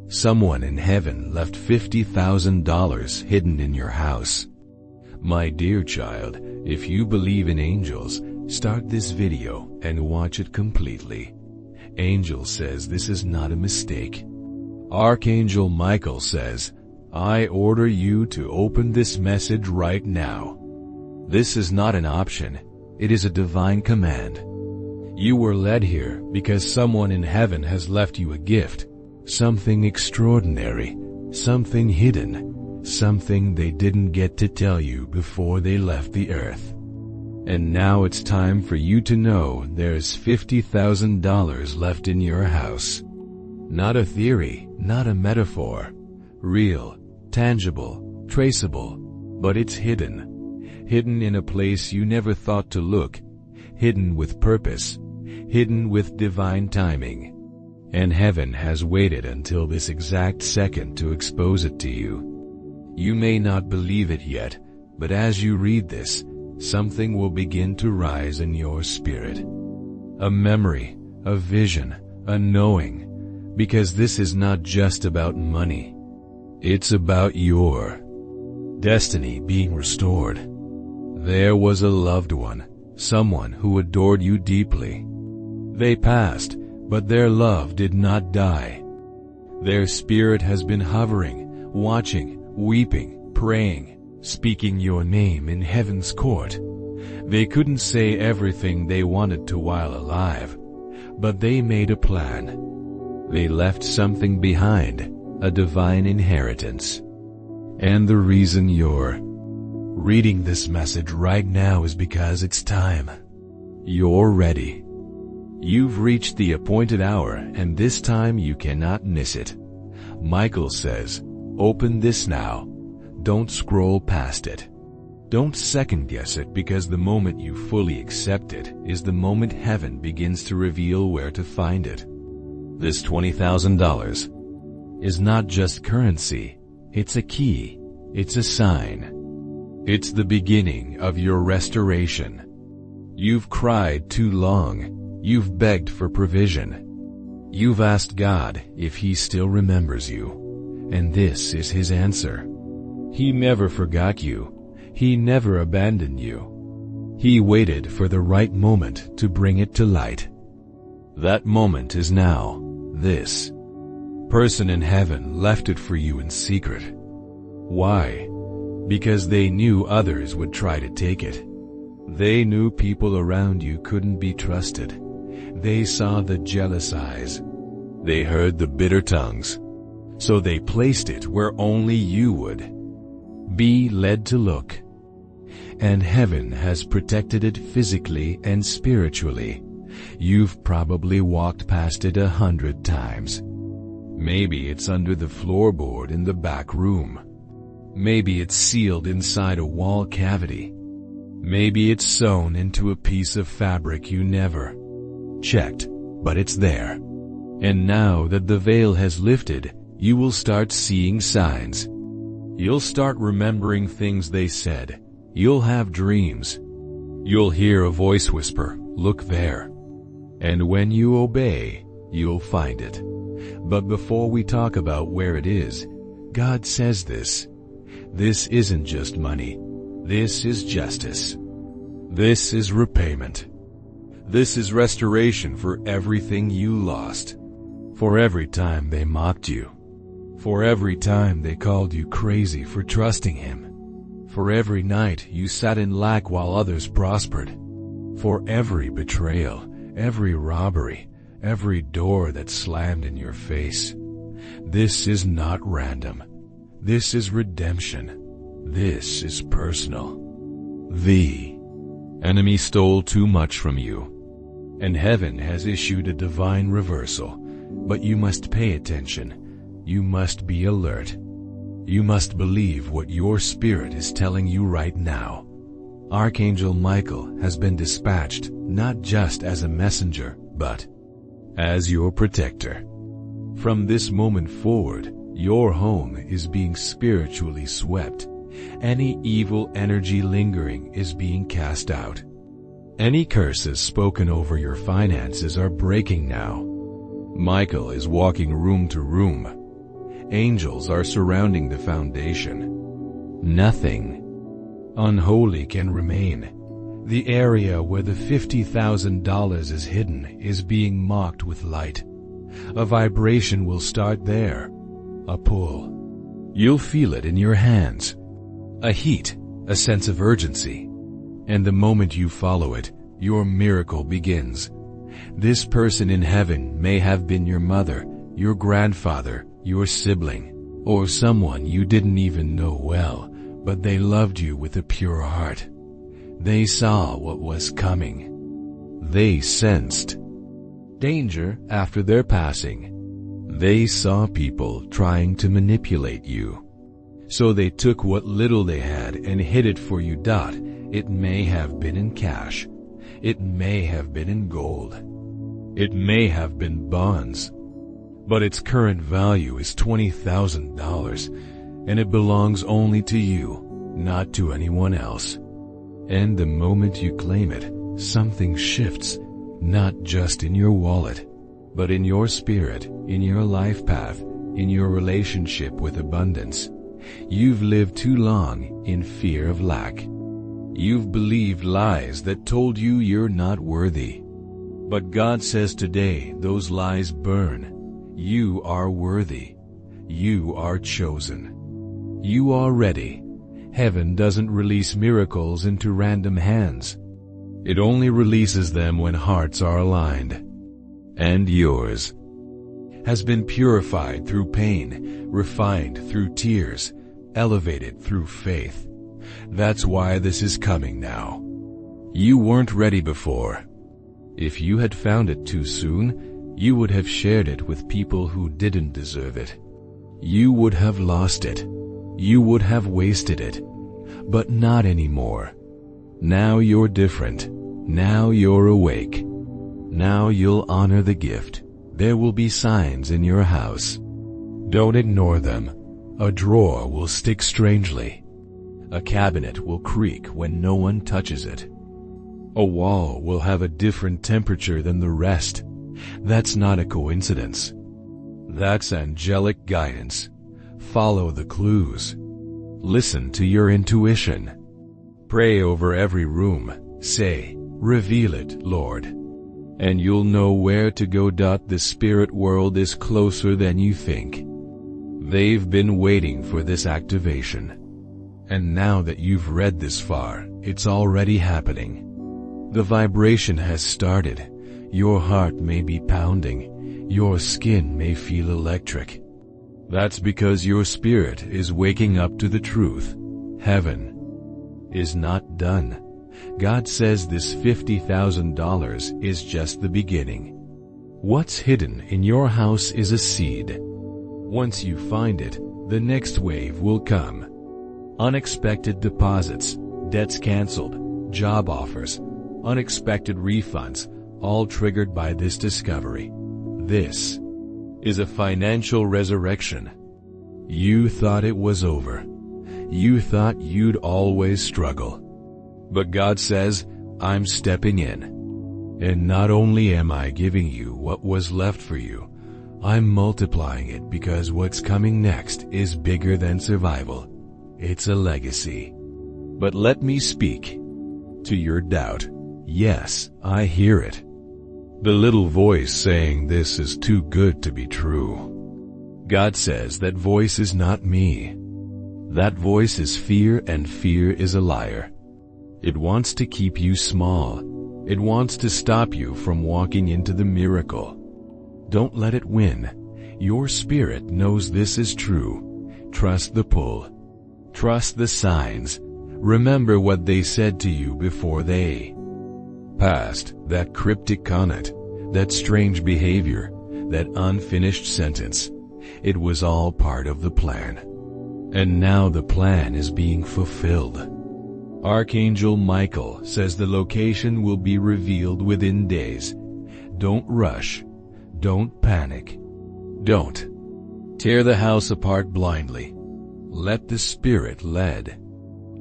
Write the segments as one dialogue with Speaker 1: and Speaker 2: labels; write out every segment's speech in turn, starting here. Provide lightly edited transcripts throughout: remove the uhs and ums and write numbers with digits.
Speaker 1: Someone in heaven left $50,000 hidden in your house. My dear child, if you believe in angels, start this video and watch it completely. Angel says this is not a mistake. Archangel Michael says, I order you to open this message right now. This is not an option, it is a divine command. You were led here because someone in heaven has left you a gift, something extraordinary, something hidden, something they didn't get to tell you before they left the earth. And now it's time for you to know there's $50,000 left in your house. Not a theory, not a metaphor. Real, tangible, traceable, but it's hidden. Hidden in a place you never thought to look. Hidden with purpose. Hidden with divine timing. And heaven has waited until this exact second to expose it to you. You may not believe it yet, but as you read this, something will begin to rise in your spirit. A memory, a vision, a knowing, because this is not just about money. It's about your destiny being restored. There was a loved one, someone who adored you deeply. They passed, but their love did not die. Their spirit has been hovering, watching, weeping, praying, speaking your name in heaven's court. They couldn't say everything they wanted to while alive, but they made a plan. They left something behind, a divine inheritance. And the reason you're reading this message right now is because it's time. You're ready. You've reached the appointed hour, and this time you cannot miss it. Michael says, open this now. Don't scroll past it. Don't second-guess it, because the moment you fully accept it is the moment heaven begins to reveal where to find it. This $20,000 is not just currency, it's a key, it's a sign. It's the beginning of your restoration. You've cried too long, you've begged for provision. You've asked God if He still remembers you, and this is His answer. He never forgot you. He never abandoned you. He waited for the right moment to bring it to light. That moment is now. This person in heaven left it for you in secret. Why? Because they knew others would try to take it. They knew people around you couldn't be trusted. They saw the jealous eyes. They heard the bitter tongues. So they placed it where only you would be led to look. And heaven has protected it physically and spiritually. You've probably walked past it 100 times. Maybe it's under the floorboard in the back room. Maybe it's sealed inside a wall cavity. Maybe it's sewn into a piece of fabric you never checked, but it's there. And now that the veil has lifted, you will start seeing signs. You'll start remembering things they said. You'll have dreams. You'll hear a voice whisper, look there. And when you obey, you'll find it. But before we talk about where it is, God says this. This isn't just money. This is justice. This is repayment. This is restoration for everything you lost. For every time they mocked you. For every time they called you crazy for trusting Him. For every night you sat in lack while others prospered. For every betrayal, every robbery, every door that slammed in your face. This is not random. This is redemption. This is personal. The enemy stole too much from you, and heaven has issued a divine reversal. But you must pay attention. You must be alert. You must believe what your spirit is telling you right now. Archangel Michael has been dispatched not just as a messenger, but as your protector. From this moment forward, your home is being spiritually swept. Any evil energy lingering is being cast out. Any curses spoken over your finances are breaking now. Michael is walking room to room, Angels are surrounding the foundation. Nothing unholy can remain. The area where the $50,000 is hidden is being marked with light. A vibration will start there. A pull. You'll feel it in your hands. A heat, a sense of urgency. And the moment you follow it, your miracle begins. This person in heaven may have been your mother, your grandfather, your sibling, or someone you didn't even know well, but they loved you with a pure heart. They saw what was coming. They sensed danger after their passing. They saw people trying to manipulate you. So they took what little they had and hid it for you. It may have been in cash. It may have been in gold. It may have been bonds. But its current value is $20,000, and it belongs only to you, not to anyone else. And the moment you claim it, something shifts, not just in your wallet, but in your spirit, in your life path, in your relationship with abundance. You've lived too long in fear of lack. You've believed lies that told you you're not worthy. But God says today, those lies burn. You are worthy. You are chosen. You are ready. Heaven doesn't release miracles into random hands. It only releases them when hearts are aligned. And yours has been purified through pain, refined through tears, elevated through faith. That's why this is coming now. You weren't ready before. If you had found it too soon, you would have shared it with people who didn't deserve it. You would have lost it. You would have wasted it. But not anymore. Now you're different. Now you're awake. Now you'll honor the gift. There will be signs in your house. Don't ignore them. A drawer will stick strangely. A cabinet will creak when no one touches it. A wall will have a different temperature than the rest. That's not a coincidence. That's angelic guidance. Follow the clues. Listen to your intuition. Pray over every room. Say, "Reveal it, Lord." And you'll know where to go. The spirit world is closer than you think. They've been waiting for this activation. And now that you've read this far, it's already happening. The vibration has started. Your heart may be pounding. Your skin may feel electric. That's because your spirit is waking up to the truth. Heaven is not done. God says this $50,000 is just the beginning. What's hidden in your house is a seed. Once you find it, the next wave will come. Unexpected deposits, debts canceled, job offers, unexpected refunds, all triggered by this discovery. This is a financial resurrection. You thought it was over. You thought you'd always struggle. But God says, I'm stepping in. And not only am I giving you what was left for you, I'm multiplying it because what's coming next is bigger than survival. It's a legacy. But let me speak to your doubt. Yes, I hear it. The little voice saying this is too good to be true. God says that voice is not me. That voice is fear, and fear is a liar. It wants to keep you small. It wants to stop you from walking into the miracle. Don't let it win. Your spirit knows this is true. Trust the pull. Trust the signs. Remember what they said to you before they passed. That cryptic comment, that strange behavior, that unfinished sentence. It was all part of the plan. And now the plan is being fulfilled. Archangel Michael says the location will be revealed within days. Don't rush. Don't panic. Don't tear the house apart blindly. Let the Spirit lead.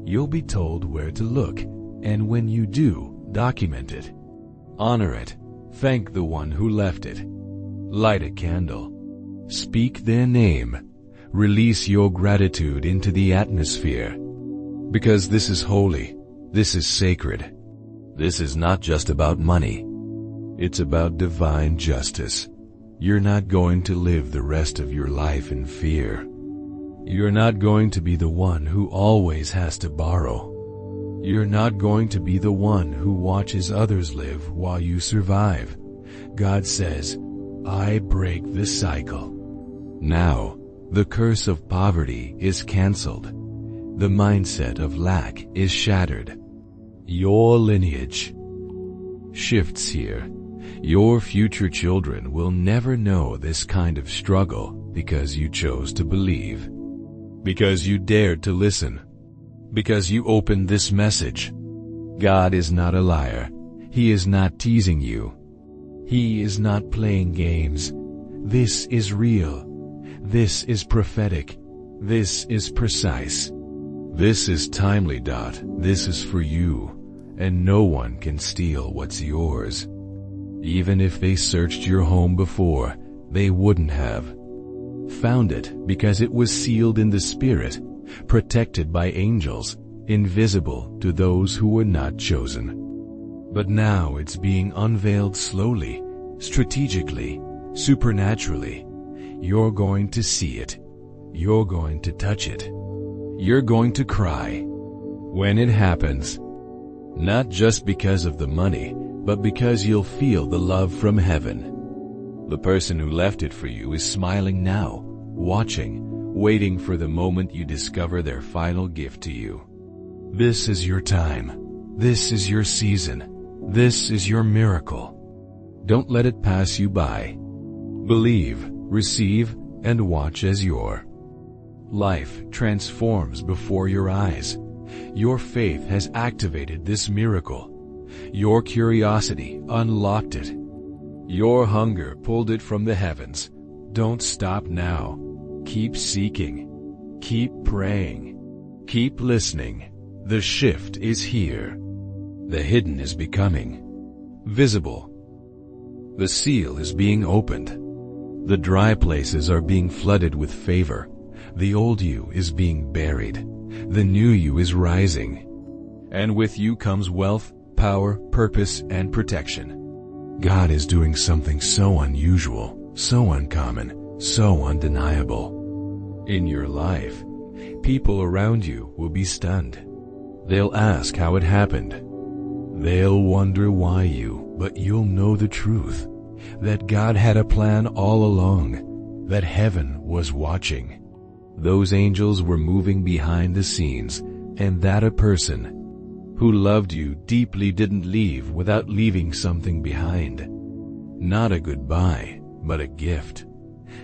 Speaker 1: You'll be told where to look, and when you do, document it. Honor it. Thank the one who left it. Light a candle. Speak their name. Release your gratitude into the atmosphere. Because this is holy, this is sacred. This is not just about money. It's about divine justice. You're not going to live the rest of your life in fear. You're not going to be the one who always has to borrow. You're not going to be the one who watches others live while you survive. God says, I break the cycle. Now, the curse of poverty is canceled. The mindset of lack is shattered. Your lineage shifts here. Your future children will never know this kind of struggle because you chose to believe. Because you dared to listen. Because you opened this message. God is not a liar. He is not teasing you. He is not playing games. This is real. This is prophetic. This is precise. This is timely. This is for you, and no one can steal what's yours. Even if they searched your home before, they wouldn't have found it because it was sealed in the Spirit, protected by angels, invisible to those who were not chosen. But now it's being unveiled slowly, strategically, supernaturally. You're going to see it. You're going to touch it. You're going to cry when it happens. Not just because of the money, but because you'll feel the love from heaven. The person who left it for you is smiling now, watching, waiting for the moment you discover their final gift to you. This is your time. This is your season. This is your miracle. Don't let it pass you by. Believe, receive, and watch as your life transforms before your eyes. Your faith has activated this miracle. Your curiosity unlocked it. Your hunger pulled it from the heavens. Don't stop now. Keep seeking. Keep praying. Keep listening. The shift is here. The hidden is becoming visible. The seal is being opened. The dry places are being flooded with favor. The old you is being buried. The new you is rising. And with you comes wealth, power, purpose, and protection. God is doing something so unusual, so uncommon, so undeniable. In your life, people around you will be stunned. They'll ask how it happened. They'll wonder why you, but you'll know the truth. That God had a plan all along. That heaven was watching. Those angels were moving behind the scenes, and that a person who loved you deeply didn't leave without leaving something behind. Not a goodbye, but a gift.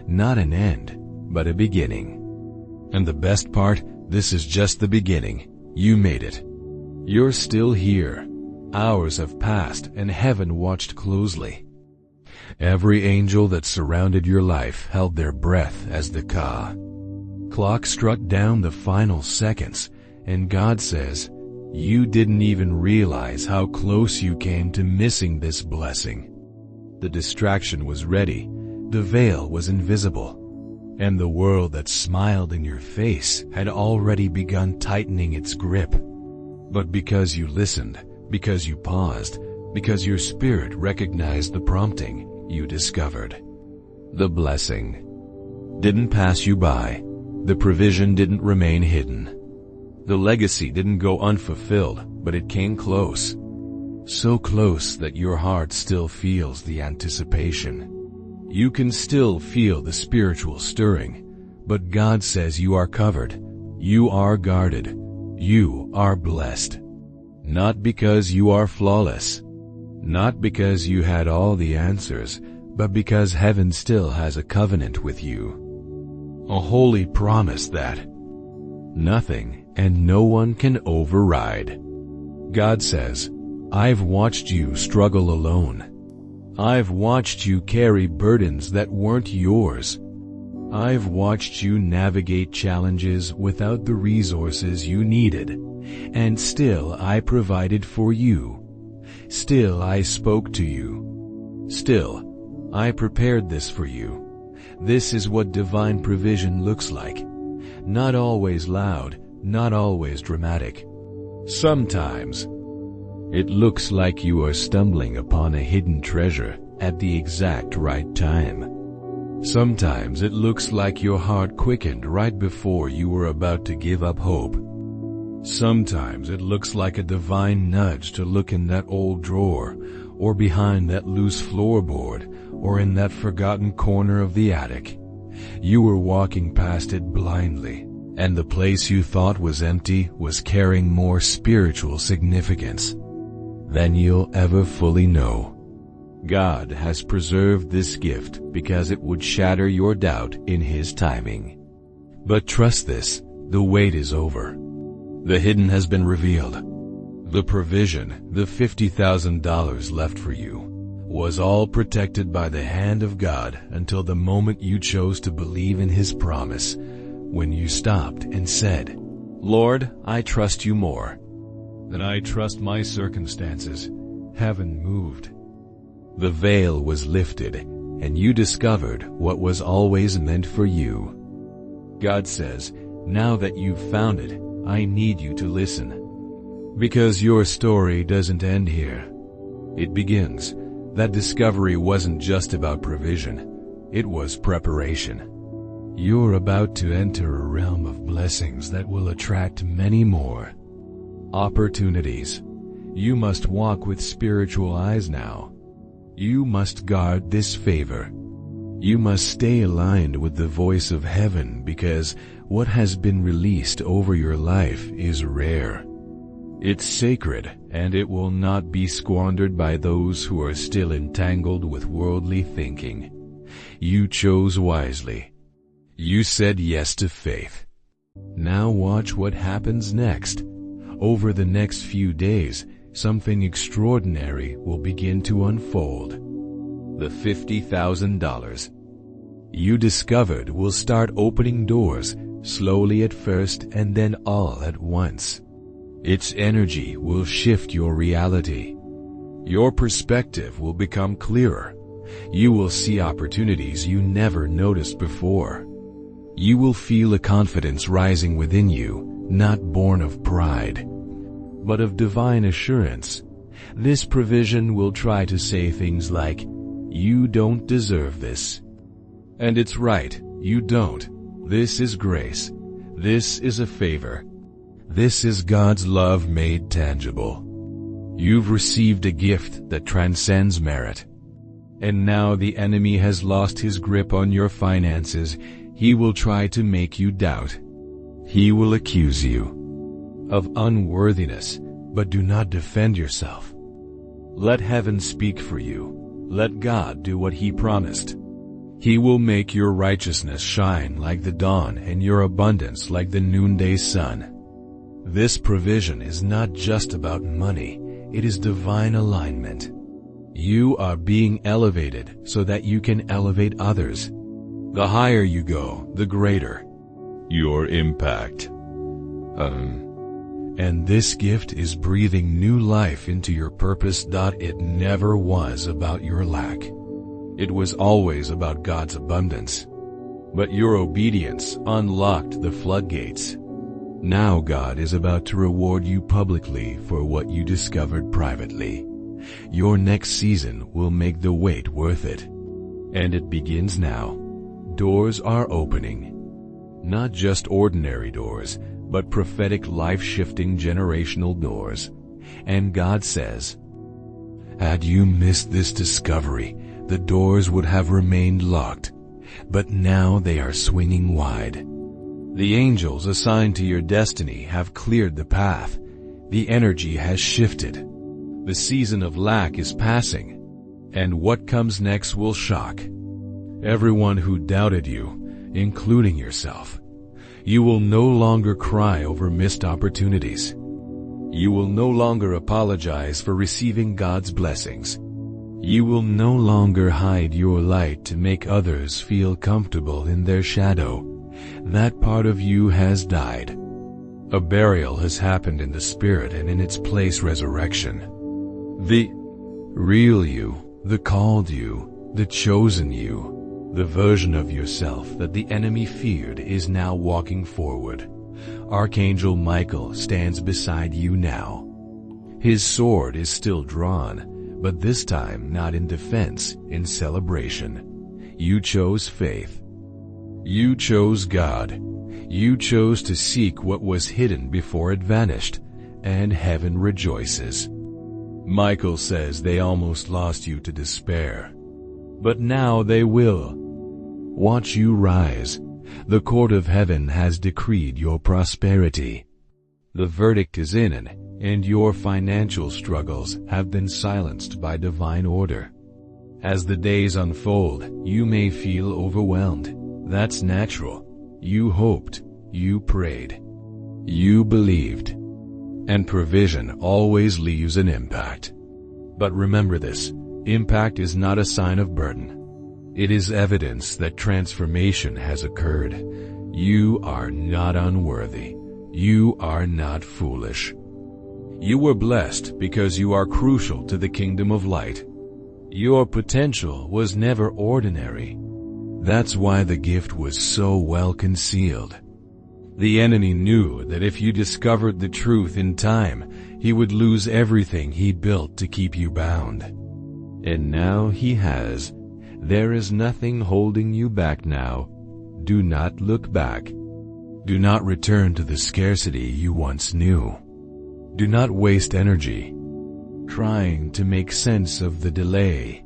Speaker 1: Not an end, but a beginning. And the best part, this is just the beginning. You made it. You're still here. Hours have passed and heaven watched closely. Every angel that surrounded your life held their breath as the clock struck down the final seconds, and God says, you didn't even realize how close you came to missing this blessing. The distraction was ready, the veil was invisible, and the world that smiled in your face had already begun tightening its grip. But because you listened, because you paused, because your spirit recognized the prompting, you discovered. The blessing didn't pass you by. The provision didn't remain hidden. The legacy didn't go unfulfilled, but it came close. So close that your heart still feels the anticipation. You can still feel the spiritual stirring, but God says you are covered. You are guarded. You are blessed. Not because you are flawless. Not because you had all the answers, but because heaven still has a covenant with you. A holy promise that nothing and no one can override. God says, I've watched you struggle alone. I've watched you carry burdens that weren't yours. I've watched you navigate challenges without the resources you needed, and still I provided for you. Still I spoke to you. Still, I prepared this for you. This is what divine provision looks like. Not always loud, not always dramatic. Sometimes it looks like you are stumbling upon a hidden treasure at the exact right time. Sometimes it looks like your heart quickened right before you were about to give up hope. Sometimes it looks like a divine nudge to look in that old drawer, or behind that loose floorboard, or in that forgotten corner of the attic. You were walking past it blindly, and the place you thought was empty was carrying more spiritual significance than you'll ever fully know. God has preserved this gift because it would shatter your doubt in His timing. But trust this, the wait is over. The hidden has been revealed. The provision, the $50,000 left for you, was all protected by the hand of God until the moment you chose to believe in His promise, when you stopped and said, "Lord, I trust you more than I trust my circumstances." Heaven moved. The veil was lifted, and you discovered what was always meant for you. God says, now that you've found it, I need you to listen. Because your story doesn't end here. It begins. That discovery wasn't just about provision. It was preparation. You're about to enter a realm of blessings that will attract many more opportunities. You must walk with spiritual eyes now. You must guard this favor. You must stay aligned with the voice of heaven, because what has been released over your life is rare. It's sacred, and it will not be squandered by those who are still entangled with worldly thinking. You chose wisely. You said yes to faith. Now watch what happens next. Over the next few days, something extraordinary will begin to unfold. The $50,000 you discovered will start opening doors, slowly at first and then all at once. Its energy will shift your reality. Your perspective will become clearer. You will see opportunities you never noticed before. You will feel a confidence rising within you, not born of pride, but of divine assurance. This provision will try to say things like, "You don't deserve this." And it's right, you don't. This is grace. This is a favor. This is God's love made tangible. You've received a gift that transcends merit. And now the enemy has lost his grip on your finances. He will try to make you doubt. He will accuse you of unworthiness, but do not defend yourself. Let heaven speak for you. Let God do what He promised. He will make your righteousness shine like the dawn and your abundance like the noonday sun. This provision is not just about money, it is divine alignment. You are being elevated so that you can elevate others. The higher you go, the greater your impact. And this gift is breathing new life into your purpose. It never was about your lack. It was always about God's abundance. But your obedience unlocked the floodgates. Now God is about to reward you publicly for what you discovered privately. Your next season will make the wait worth it. And it begins now. Doors are opening. Not just ordinary doors, but prophetic, life-shifting, generational doors. And God says, had you missed this discovery, the doors would have remained locked. But now they are swinging wide. The angels assigned to your destiny have cleared the path. The energy has shifted. The season of lack is passing. And what comes next will shock everyone who doubted you, including yourself. You will no longer cry over missed opportunities. You will no longer apologize for receiving God's blessings. You will no longer hide your light to make others feel comfortable in their shadow. That part of you has died. A burial has happened in the spirit, and in its place resurrection. The real you, the called you, the chosen you, The version of yourself that the enemy feared is now walking forward. Archangel Michael stands beside you now. His sword is still drawn, but this time not in defense, in celebration. You chose faith. You chose God. You chose to seek what was hidden before it vanished, and heaven rejoices. Michael says they almost lost you to despair, but now they will. Watch you rise. The court of heaven has decreed your prosperity. The verdict is in, and your financial struggles have been silenced by divine order. As the days unfold, you may feel overwhelmed. That's natural. You hoped, you prayed, you believed, and provision always leaves an impact. But remember this, impact is not a sign of burden. It is evidence that transformation has occurred. You are not unworthy. You are not foolish. You were blessed because you are crucial to the kingdom of light. Your potential was never ordinary. That's why the gift was so well concealed. The enemy knew that if you discovered the truth in time, he would lose everything he built to keep you bound. And now he has. There is nothing holding you back now. Do not look back. Do not return to the scarcity you once knew. Do not waste energy trying to make sense of the delay.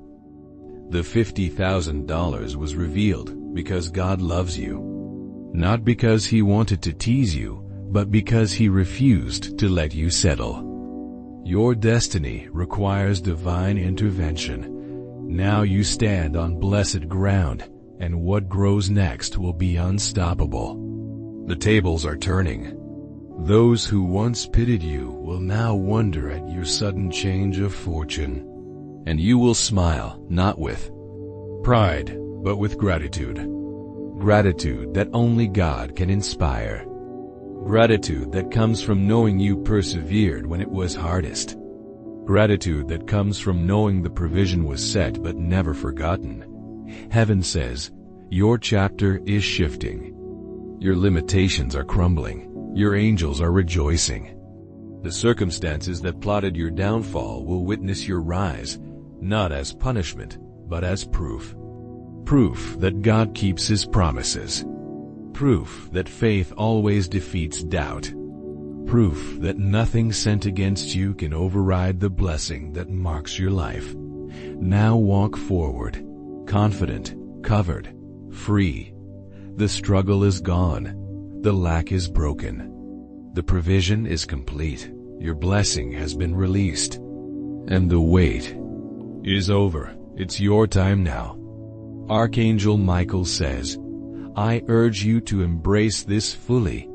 Speaker 1: The $50,000 was revealed because God loves you. Not because he wanted to tease you, but because he refused to let you settle. Your destiny requires divine intervention. Now you stand on blessed ground, and what grows next will be unstoppable. The tables are turning. Those who once pitied you will now wonder at your sudden change of fortune. And you will smile, not with pride, but with gratitude. Gratitude that only God can inspire. Gratitude that comes from knowing you persevered when it was hardest. Gratitude that comes from knowing the provision was set but never forgotten. Heaven says, your chapter is shifting. Your limitations are crumbling. Your angels are rejoicing. The circumstances that plotted your downfall will witness your rise, not as punishment, but as proof. Proof that God keeps his promises. Proof that faith always defeats doubt. Proof that nothing sent against you can override the blessing that marks your life. Now walk forward, confident, covered, free. The struggle is gone. The lack is broken. The provision is complete. Your blessing has been released. And the wait is over. It's your time now. Archangel Michael says, I urge you to embrace this fully.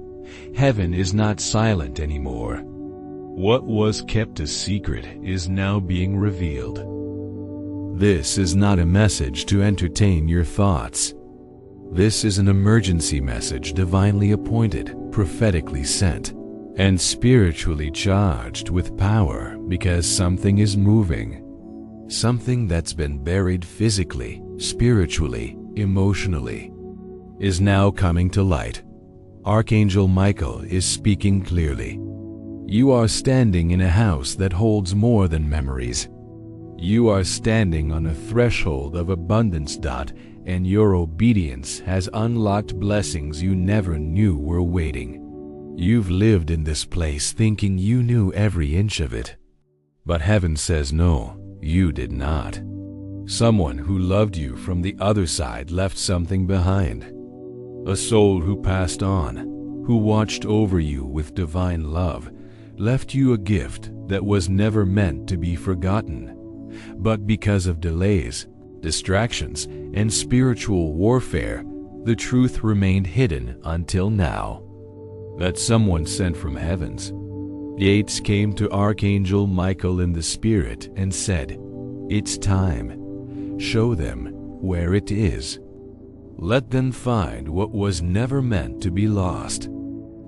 Speaker 1: Heaven is not silent anymore. What was kept a secret is now being revealed. This is not a message to entertain your thoughts. This is an emergency message divinely appointed, prophetically sent, and spiritually charged with power because something is moving. Something that's been buried physically, spiritually, emotionally, is now coming to light. Archangel Michael is speaking clearly. You are standing in a house that holds more than memories. You are standing on a threshold of abundance. And your obedience has unlocked blessings you never knew were waiting. You've lived in this place thinking you knew every inch of it. But heaven says no, you did not. Someone who loved you from the other side left something behind. A soul who passed on, who watched over you with divine love, left you a gift that was never meant to be forgotten. But because of delays, distractions, and spiritual warfare, the truth remained hidden until now. That someone sent from heavens. Gates came to Archangel Michael in the spirit and said, it's time. Show them where it is. Let them find what was never meant to be lost.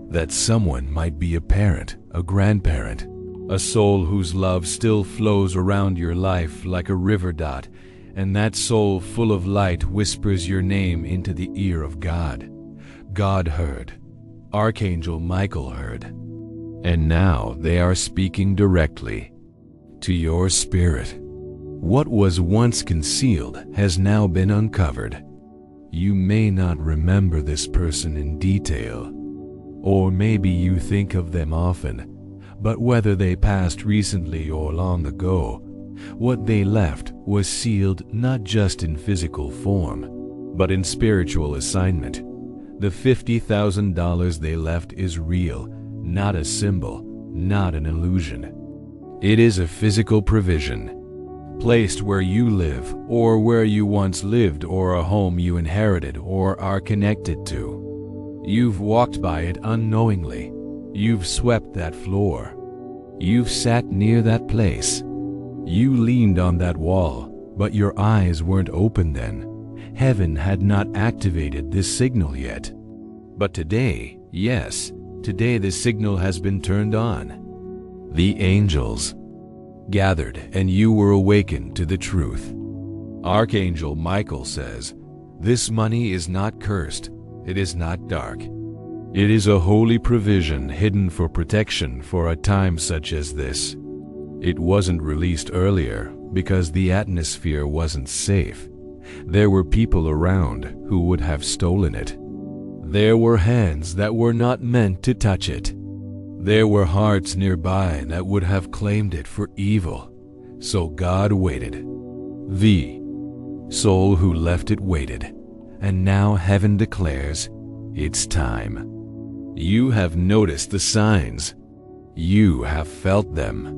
Speaker 1: That someone might be a parent, a grandparent, a soul whose love still flows around your life like a river. and that soul full of light whispers your name into the ear of God. God heard. Archangel Michael heard. And now they are speaking directly to your spirit. What was once concealed has now been uncovered. You may not remember this person in detail, or maybe you think of them often, but whether they passed recently or long ago, what they left was sealed not just in physical form, but in spiritual assignment. The $50,000 they left is real, not a symbol, not an illusion. It is a physical provision, placed where you live, or where you once lived, or a home you inherited or are connected to. You've walked by it unknowingly. You've swept that floor. You've sat near that place. You leaned on that wall, but your eyes weren't open then. Heaven had not activated this signal yet. But today, yes, today the signal has been turned on. The angels gathered, and you were awakened to the truth. Archangel Michael says, "This money is not cursed. It is not dark. It is a holy provision hidden for protection for a time such as this. It wasn't released earlier because the atmosphere wasn't safe. There were people around who would have stolen it. There were hands that were not meant to touch it. There were hearts nearby that would have claimed it for evil. So God waited. The soul who left it waited, and now heaven declares, it's time. You have noticed the signs. You have felt them.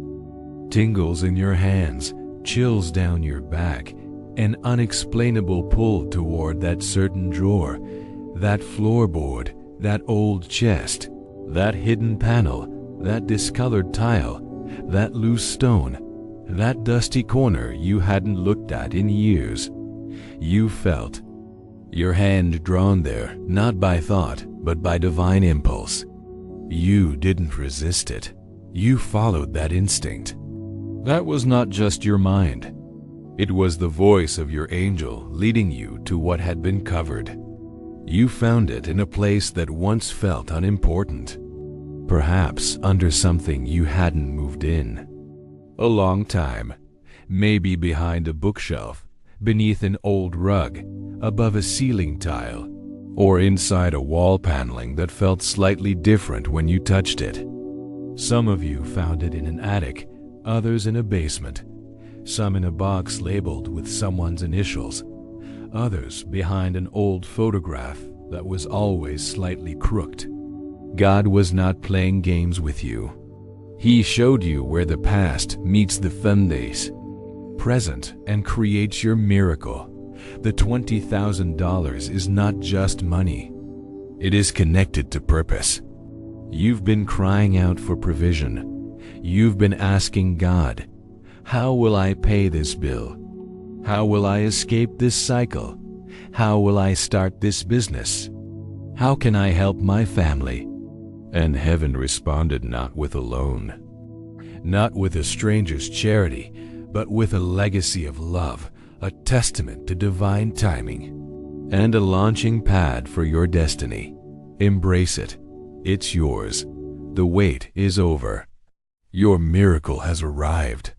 Speaker 1: Tingles in your hands, chills down your back, an unexplainable pull toward that certain drawer, that floorboard, that old chest, that hidden panel, that discolored tile, that loose stone, that dusty corner you hadn't looked at in years. You felt your hand drawn there, not by thought, but by divine impulse. You didn't resist it. You followed that instinct. That was not just your mind. It was the voice of your angel leading you to what had been covered. You found it in a place that once felt unimportant, perhaps under something you hadn't moved in a long time, maybe behind a bookshelf, beneath an old rug, above a ceiling tile, or inside a wall paneling that felt slightly different when you touched it. Some of you found it in an attic, others in a basement, some in a box labeled with someone's initials, others behind an old photograph that was always slightly crooked. God was not playing games with you. He showed you where the past meets the Sundays present and creates your miracle. The $20,000 is not just money. It is connected to purpose. You've been crying out for provision. You've been asking God, how will I pay this bill? How will I escape this cycle? How will I start this business? How can I help my family? And heaven responded not with a loan, not with a stranger's charity, but with a legacy of love, a testament to divine timing, and a launching pad for your destiny. Embrace it. It's yours. The wait is over. Your miracle has arrived.